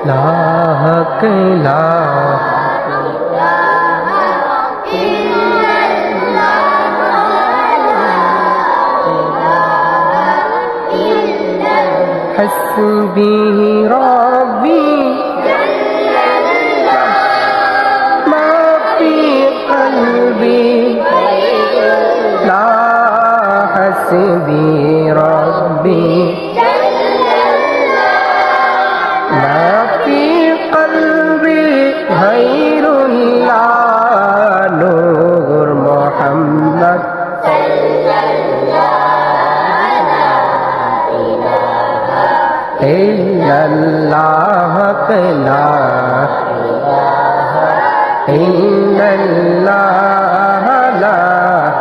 লা হক লা حسبي ربي ما في قلبي لا حسبي ربي ما في قلبي غير الله نور محمد إلا الله لا إلا الله لا